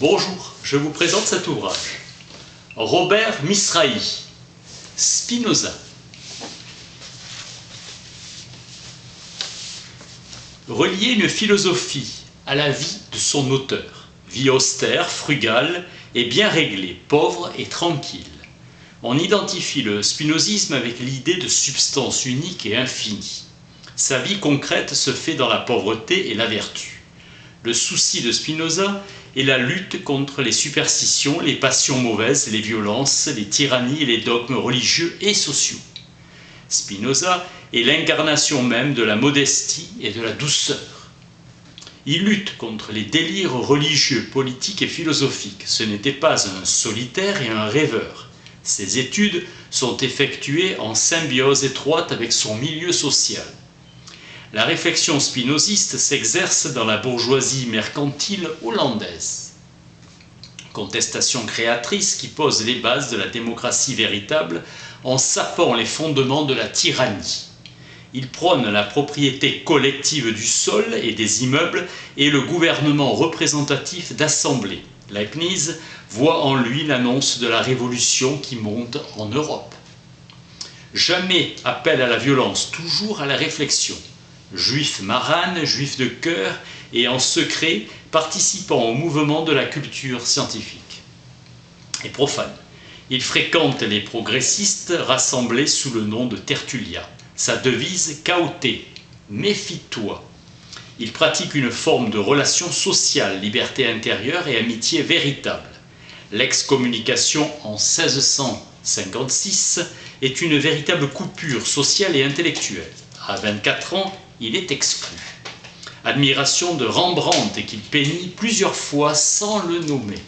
Bonjour, je vous présente cet ouvrage. Robert Misrahi, Spinoza. Relier une philosophie à la vie de son auteur. Vie austère, frugale et bien réglée, pauvre et tranquille. On identifie le spinozisme avec l'idée de substance unique et infinie. Sa vie concrète se fait dans la pauvreté et la vertu. Le souci de Spinoza est la lutte contre les superstitions, les passions mauvaises, les violences, les tyrannies et les dogmes religieux et sociaux. Spinoza est l'incarnation même de la modestie et de la douceur. Il lutte contre les délires religieux, politiques et philosophiques. Ce n'était pas un solitaire et un rêveur. Ses études sont effectuées en symbiose étroite avec son milieu social. La réflexion spinoziste s'exerce dans la bourgeoisie mercantile hollandaise. Contestation créatrice qui pose les bases de la démocratie véritable en sapant les fondements de la tyrannie. Il prône la propriété collective du sol et des immeubles et le gouvernement représentatif d'assemblées. Leibniz voit en lui l'annonce de la révolution qui monte en Europe. Jamais appel à la violence, toujours à la réflexion. Juif marane, juif de cœur et en secret participant au mouvement de la culture scientifique. Et profane. Il fréquente les progressistes rassemblés sous le nom de Tertullia. Sa devise, Chaoté, méfie-toi. Il pratique une forme de relation sociale, liberté intérieure et amitié véritable. L'excommunication en 1656 est une véritable coupure sociale et intellectuelle. À 24 ans, il est exclu. Admiration de Rembrandt qu'il peignit plusieurs fois sans le nommer.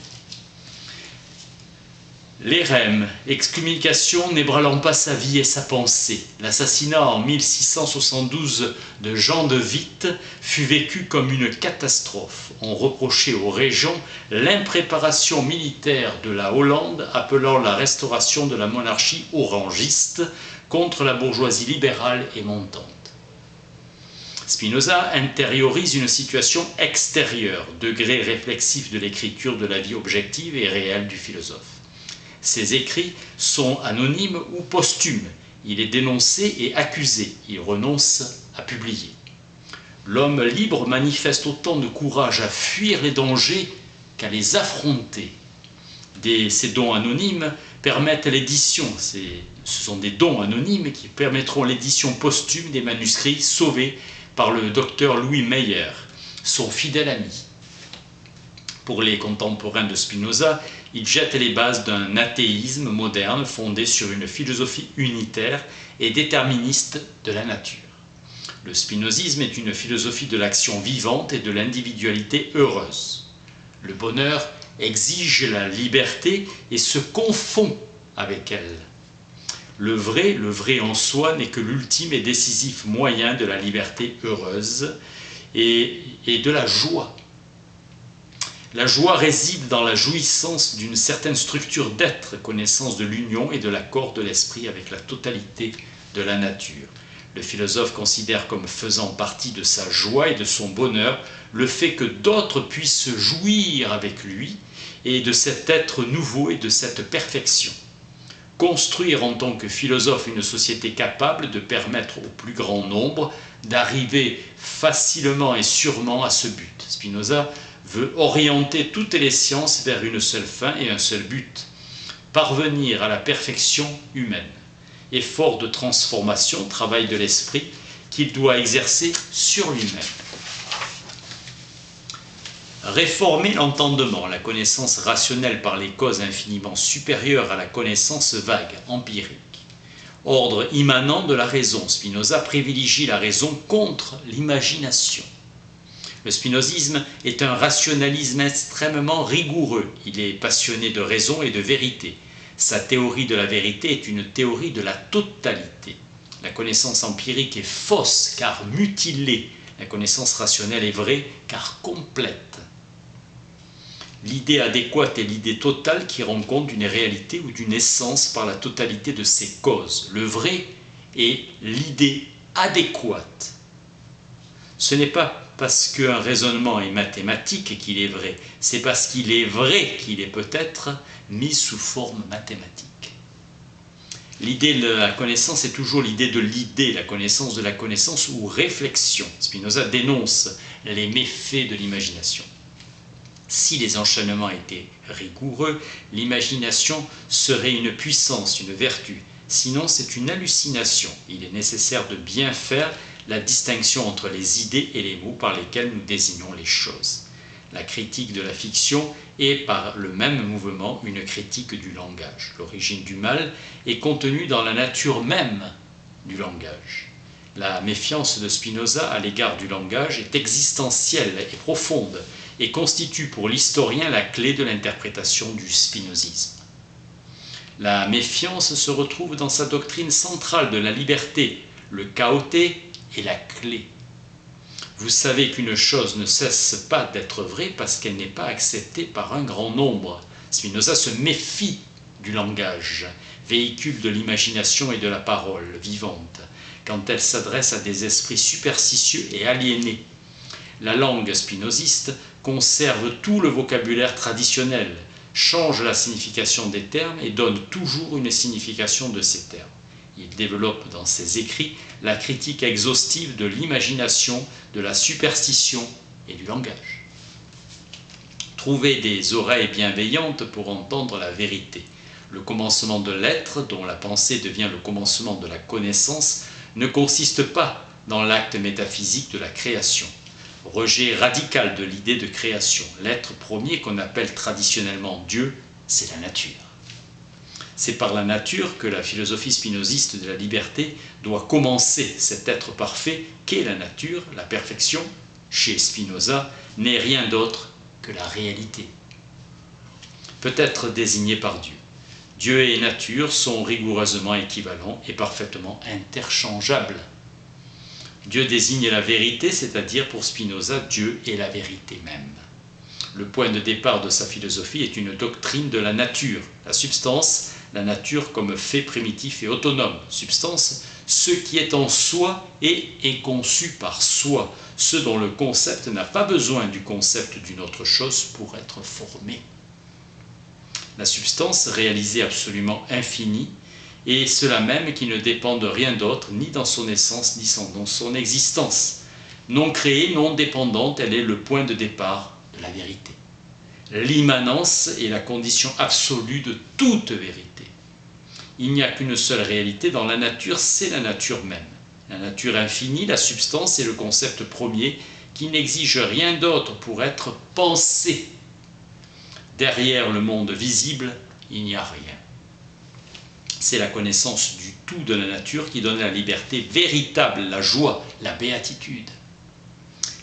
L'érème, excommunication n'ébranlant pas sa vie et sa pensée. L'assassinat en 1672 de Jean de Witt fut vécu comme une catastrophe. On reprochait aux régents l'impréparation militaire de la Hollande, appelant la restauration de la monarchie orangiste contre la bourgeoisie libérale et montante. Spinoza intériorise une situation extérieure, degré réflexif de l'écriture de la vie objective et réelle du philosophe. Ses écrits sont anonymes ou posthumes. Il est dénoncé et accusé. Il renonce à publier. L'homme libre manifeste autant de courage à fuir les dangers qu'à les affronter. Ces dons anonymes permettent l'édition. Ce sont des dons anonymes qui permettront l'édition posthume des manuscrits sauvés par le docteur Louis Meyer, son fidèle ami. Pour les contemporains de Spinoza, il jette les bases d'un athéisme moderne fondé sur une philosophie unitaire et déterministe de la nature. Le spinozisme est une philosophie de l'action vivante et de l'individualité heureuse. Le bonheur exige la liberté et se confond avec elle. Le vrai en soi n'est que l'ultime et décisif moyen de la liberté heureuse et de la joie. La joie réside dans la jouissance d'une certaine structure d'être, connaissance de l'union et de l'accord de l'esprit avec la totalité de la nature. Le philosophe considère comme faisant partie de sa joie et de son bonheur le fait que d'autres puissent jouir avec lui et de cet être nouveau et de cette perfection. Construire en tant que philosophe une société capable de permettre au plus grand nombre d'arriver facilement et sûrement à ce but. Spinoza veut orienter toutes les sciences vers une seule fin et un seul but, parvenir à la perfection humaine. Effort de transformation, travail de l'esprit qu'il doit exercer sur lui-même. Réformer l'entendement, la connaissance rationnelle par les causes infiniment supérieures à la connaissance vague, empirique. Ordre immanent de la raison, Spinoza privilégie la raison contre l'imagination. Le spinozisme est un rationalisme extrêmement rigoureux. Il est passionné de raison et de vérité. Sa théorie de la vérité est une théorie de la totalité. La connaissance empirique est fausse car mutilée. La connaissance rationnelle est vraie car complète. L'idée adéquate est l'idée totale qui rend compte d'une réalité ou d'une essence par la totalité de ses causes. Le vrai est l'idée adéquate. Ce n'est pas parce qu'un raisonnement est mathématique qu'il est vrai, c'est parce qu'il est vrai qu'il est peut-être mis sous forme mathématique. L'idée de la connaissance est toujours l'idée de l'idée, la connaissance de la connaissance ou réflexion. Spinoza dénonce les méfaits de l'imagination. Si les enchaînements étaient rigoureux, l'imagination serait une puissance, une vertu. Sinon, c'est une hallucination. Il est nécessaire de bien faire la distinction entre les idées et les mots par lesquels nous désignons les choses. La critique de la fiction est par le même mouvement une critique du langage. L'origine du mal est contenue dans la nature même du langage. La méfiance de Spinoza à l'égard du langage est existentielle et profonde et constitue pour l'historien la clé de l'interprétation du spinozisme. La méfiance se retrouve dans sa doctrine centrale de la liberté, le chaoté et la clé. Vous savez qu'une chose ne cesse pas d'être vraie parce qu'elle n'est pas acceptée par un grand nombre. Spinoza se méfie du langage, véhicule de l'imagination et de la parole vivante, quand elle s'adresse à des esprits superstitieux et aliénés. La langue spinoziste conserve tout le vocabulaire traditionnel, change la signification des termes et donne toujours une signification de ces termes. Il développe dans ses écrits la critique exhaustive de l'imagination, de la superstition et du langage. Trouvez des oreilles bienveillantes pour entendre la vérité. Le commencement de l'être, dont la pensée devient le commencement de la connaissance, ne consiste pas dans l'acte métaphysique de la création. Rejet radical de l'idée de création. L'être premier qu'on appelle traditionnellement Dieu, c'est la nature. C'est par la nature que la philosophie spinoziste de la liberté doit commencer. Cet être parfait qu'est la nature, la perfection, chez Spinoza, n'est rien d'autre que la réalité. Peut-être désigné par Dieu. Dieu et nature sont rigoureusement équivalents et parfaitement interchangeables. Dieu désigne la vérité, c'est-à-dire pour Spinoza, Dieu est la vérité même. Le point de départ de sa philosophie est une doctrine de la nature, la substance, la nature comme fait primitif et autonome. Substance, ce qui est en soi et est conçu par soi, ce dont le concept n'a pas besoin du concept d'une autre chose pour être formé. La substance réalisée absolument infinie, et cela même qui ne dépend de rien d'autre, ni dans son essence, ni dans son existence. Non créée, non dépendante, elle est le point de départ de la vérité. L'immanence est la condition absolue de toute vérité. Il n'y a qu'une seule réalité dans la nature, c'est la nature même. La nature infinie, la substance, est le concept premier qui n'exige rien d'autre pour être pensé. Derrière le monde visible, il n'y a rien. C'est la connaissance du tout de la nature qui donne la liberté véritable, la joie, la béatitude.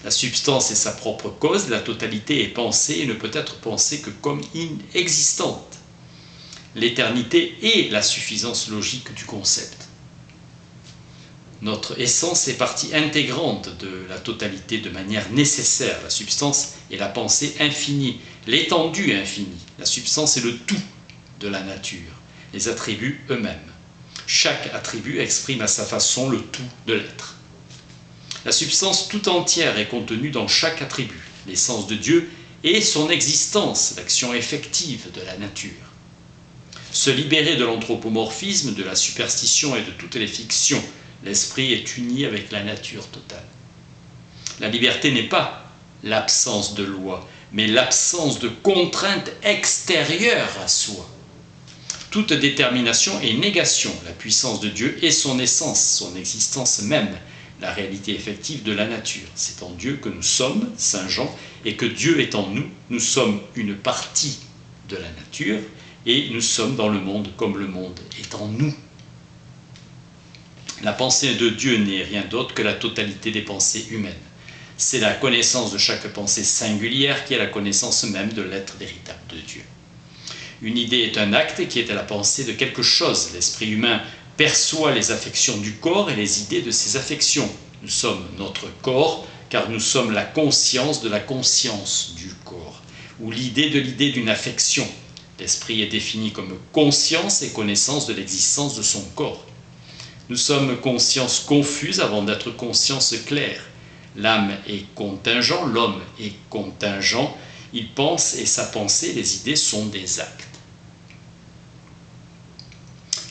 La substance est sa propre cause, la totalité est pensée et ne peut être pensée que comme inexistante. L'éternité est la suffisance logique du concept. Notre essence est partie intégrante de la totalité de manière nécessaire. La substance est la pensée infinie, l'étendue infinie. La substance est le tout de la nature, les attributs eux-mêmes. Chaque attribut exprime à sa façon le tout de l'être. La substance tout entière est contenue dans chaque attribut, l'essence de Dieu et son existence, l'action effective de la nature. Se libérer de l'anthropomorphisme, de la superstition et de toutes les fictions, l'esprit est uni avec la nature totale. La liberté n'est pas l'absence de loi, mais l'absence de contraintes extérieures à soi. Toute détermination est négation. La puissance de Dieu est son essence, son existence même, la réalité effective de la nature. C'est en Dieu que nous sommes, Saint Jean, et que Dieu est en nous. Nous sommes une partie de la nature, et nous sommes dans le monde comme le monde est en nous. La pensée de Dieu n'est rien d'autre que la totalité des pensées humaines. C'est la connaissance de chaque pensée singulière qui est la connaissance même de l'être véritable de Dieu. Une idée est un acte qui est à la pensée de quelque chose. L'esprit humain perçoit les affections du corps et les idées de ces affections. Nous sommes notre corps, car nous sommes la conscience de la conscience du corps, ou l'idée de l'idée d'une affection. L'esprit est défini comme conscience et connaissance de l'existence de son corps. Nous sommes conscience confuse avant d'être conscience claire. L'âme est contingent, l'homme est contingent, il pense et sa pensée, les idées sont des actes.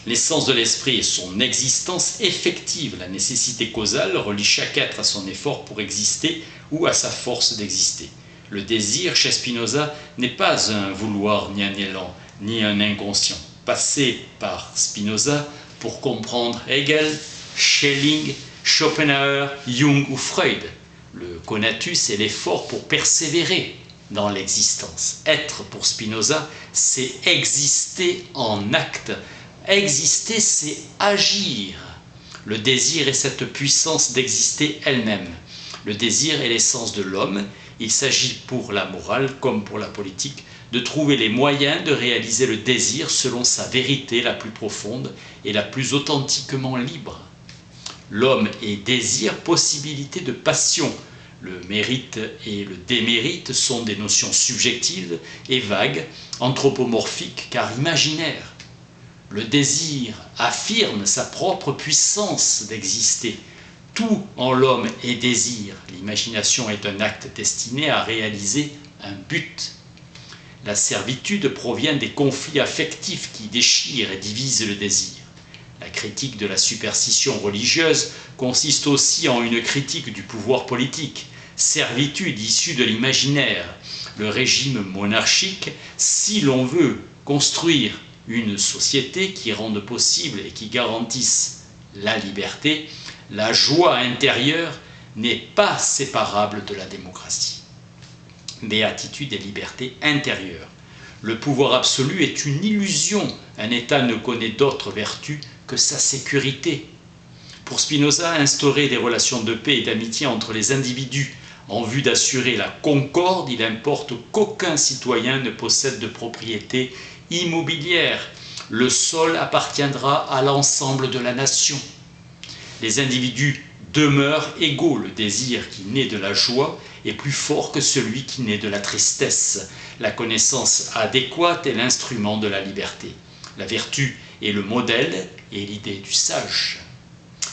L'essence de l'esprit est son existence effective. La nécessité causale relie chaque être à son effort pour exister ou à sa force d'exister. Le désir, chez Spinoza, n'est pas un vouloir, ni un élan, ni un inconscient. Passer par Spinoza pour comprendre Hegel, Schelling, Schopenhauer, Jung ou Freud. Le conatus est l'effort pour persévérer dans l'existence. Être pour Spinoza, c'est exister en acte. Exister, c'est agir. Le désir est cette puissance d'exister elle-même. Le désir est l'essence de l'homme. Il s'agit pour la morale comme pour la politique de trouver les moyens de réaliser le désir selon sa vérité la plus profonde et la plus authentiquement libre. L'homme est désir, possibilité de passion. Le mérite et le démérite sont des notions subjectives et vagues, anthropomorphiques car imaginaires. Le désir affirme sa propre puissance d'exister. Tout en l'homme est désir. L'imagination est un acte destiné à réaliser un but. La servitude provient des conflits affectifs qui déchirent et divisent le désir. La critique de la superstition religieuse consiste aussi en une critique du pouvoir politique. Servitude issue de l'imaginaire. Le régime monarchique, si l'on veut construire une société qui rende possible et qui garantisse la liberté, la joie intérieure n'est pas séparable de la démocratie. Béatitude et liberté intérieure. Le pouvoir absolu est une illusion. Un État ne connaît d'autre vertu que sa sécurité. Pour Spinoza, instaurer des relations de paix et d'amitié entre les individus en vue d'assurer la concorde, il importe qu'aucun citoyen ne possède de propriété immobilière. Le sol appartiendra à l'ensemble de la nation. Les individus demeurent égaux. Le désir qui naît de la joie est plus fort que celui qui naît de la tristesse. La connaissance adéquate est l'instrument de la liberté. La vertu est le modèle et l'idée du sage.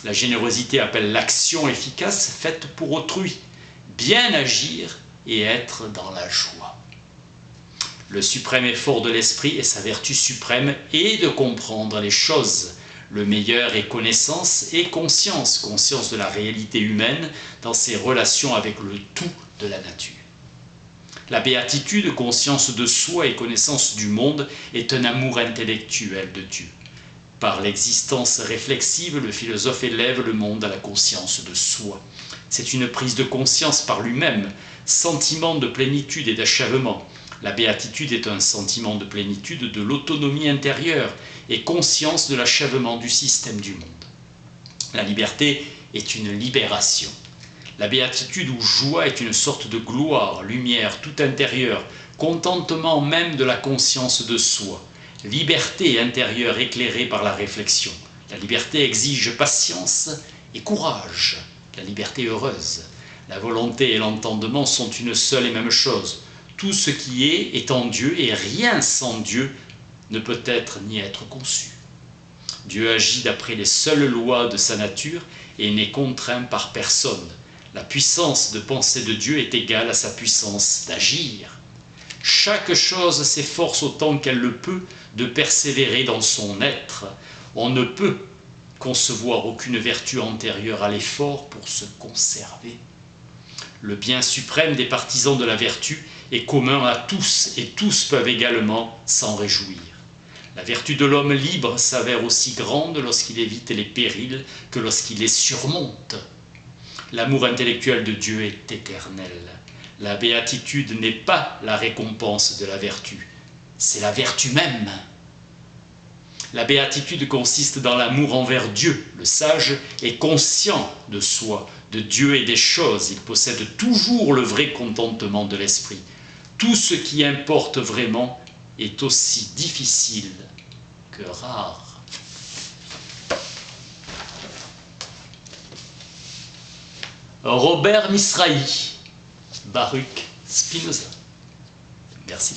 La générosité appelle l'action efficace faite pour autrui. Bien agir et être dans la joie. Le suprême effort de l'esprit est sa vertu suprême et de comprendre les choses. Le meilleur est connaissance et conscience, conscience de la réalité humaine dans ses relations avec le tout de la nature. La béatitude, conscience de soi et connaissance du monde, est un amour intellectuel de Dieu. Par l'existence réflexive, le philosophe élève le monde à la conscience de soi. C'est une prise de conscience par lui-même, sentiment de plénitude et d'achèvement. La béatitude est un sentiment de plénitude de l'autonomie intérieure et conscience de l'achèvement du système du monde. La liberté est une libération. La béatitude ou joie est une sorte de gloire, lumière tout intérieure, contentement même de la conscience de soi. Liberté intérieure éclairée par la réflexion. La liberté exige patience et courage. La liberté heureuse. La volonté et l'entendement sont une seule et même chose. Tout ce qui est en Dieu et rien sans Dieu ne peut être ni être conçu. Dieu agit d'après les seules lois de sa nature et n'est contraint par personne. La puissance de penser de Dieu est égale à sa puissance d'agir. Chaque chose s'efforce autant qu'elle le peut de persévérer dans son être. On ne peut concevoir aucune vertu antérieure à l'effort pour se conserver. Le bien suprême des partisans de la vertu est commun à tous et tous peuvent également s'en réjouir. La vertu de l'homme libre s'avère aussi grande lorsqu'il évite les périls que lorsqu'il les surmonte. L'amour intellectuel de Dieu est éternel. La béatitude n'est pas la récompense de la vertu, c'est la vertu même. La béatitude consiste dans l'amour envers Dieu. Le sage est conscient de soi, de Dieu et des choses. Il possède toujours le vrai contentement de l'esprit. Tout ce qui importe vraiment est aussi difficile que rare. Robert Misrahi, Baruch Spinoza. Merci.